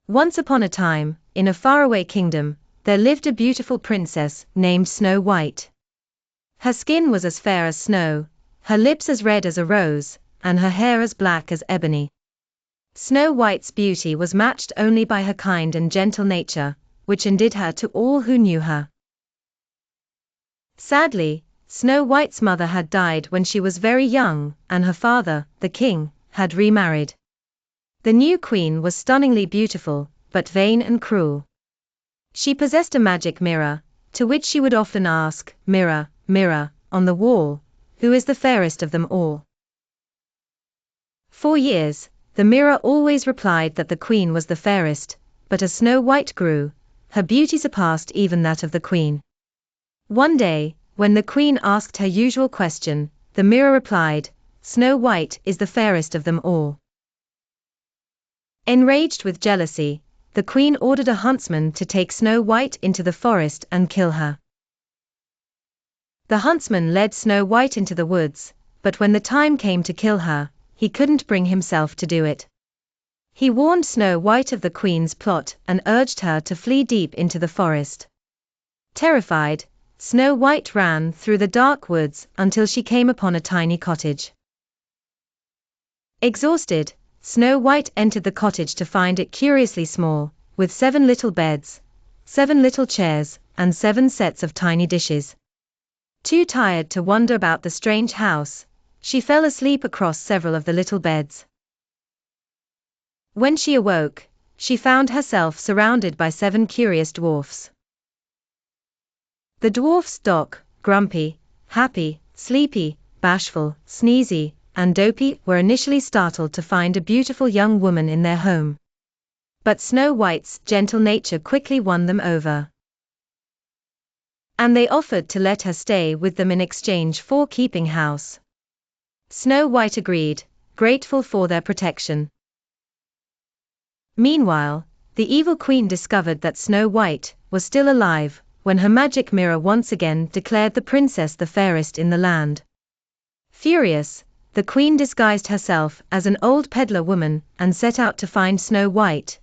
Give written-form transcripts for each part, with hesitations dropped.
Once upon a time, in a faraway kingdom, there lived a beautiful princess named Snow White. Her skin was as fair as snow, her lips as red as a rose, and her hair as black as ebony. Snow White's beauty was matched only by her kind and gentle nature, which endeared her to all who knew her. Sadly, Snow White's mother had died when she was very young, and her father, the king, had remarried. The new queen was stunningly beautiful, but vain and cruel. She possessed a magic mirror, to which she would often ask, "Mirror, mirror, on the wall, who is the fairest of them all?" For years, the mirror always replied that the queen was the fairest, but as Snow White grew, her beauty surpassed even that of the queen. One day, when the queen asked her usual question, the mirror replied, "Snow White is the fairest of them all." Enraged with jealousy, the queen ordered a huntsman to take Snow White into the forest and kill her. The huntsman led Snow White into the woods, but when the time came to kill her, he couldn't bring himself to do it. He warned Snow White of the queen's plot and urged her to flee deep into the forest. Terrified, Snow White ran through the dark woods until she came upon a tiny cottage. Exhausted, Snow White entered the cottage to find it curiously small, with 7 little beds, 7 little chairs, and 7 sets of tiny dishes. Too tired to wander about the strange house, she fell asleep across several of the little beds. When she awoke, she found herself surrounded by 7 curious dwarfs. The dwarfs Doc, Grumpy, Happy, Sleepy, Bashful, Sneezy, and Dopey were initially startled to find a beautiful young woman in their home. But Snow White's gentle nature quickly won them over. And they offered to let her stay with them in exchange for keeping house. Snow White agreed, grateful for their protection. Meanwhile, the evil queen discovered that Snow White was still alive, when her magic mirror once again declared the princess the fairest in the land. Furious, the queen disguised herself as an old peddler woman and set out to find Snow White,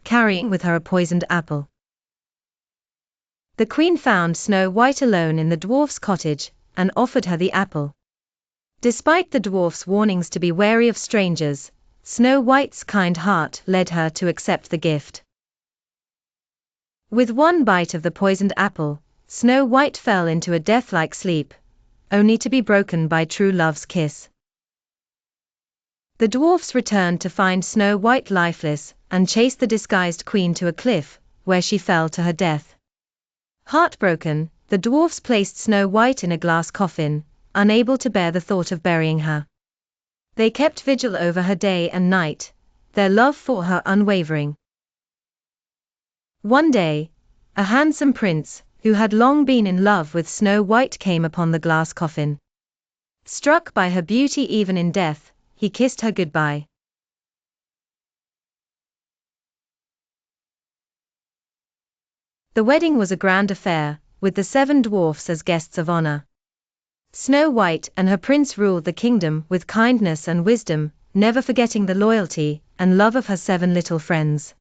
carrying with her a poisoned apple. The queen found Snow White alone in the dwarf's cottage, and offered her the apple. Despite the dwarf's warnings to be wary of strangers, Snow White's kind heart led her to accept the gift. With one bite of the poisoned apple, Snow White fell into a death-like sleep, only to be broken by true love's kiss. The dwarfs returned to find Snow White lifeless, and chased the disguised queen to a cliff, where she fell to her death. Heartbroken, the dwarfs placed Snow White in a glass coffin, unable to bear the thought of burying her. They kept vigil over her day and night, their love for her unwavering. One day, a handsome prince, who had long been in love with Snow White, came upon the glass coffin. Struck by her beauty even in death, he kissed her goodbye. The wedding was a grand affair, with the 7 dwarfs as guests of honor. Snow White and her prince ruled the kingdom with kindness and wisdom, never forgetting the loyalty and love of her 7 little friends.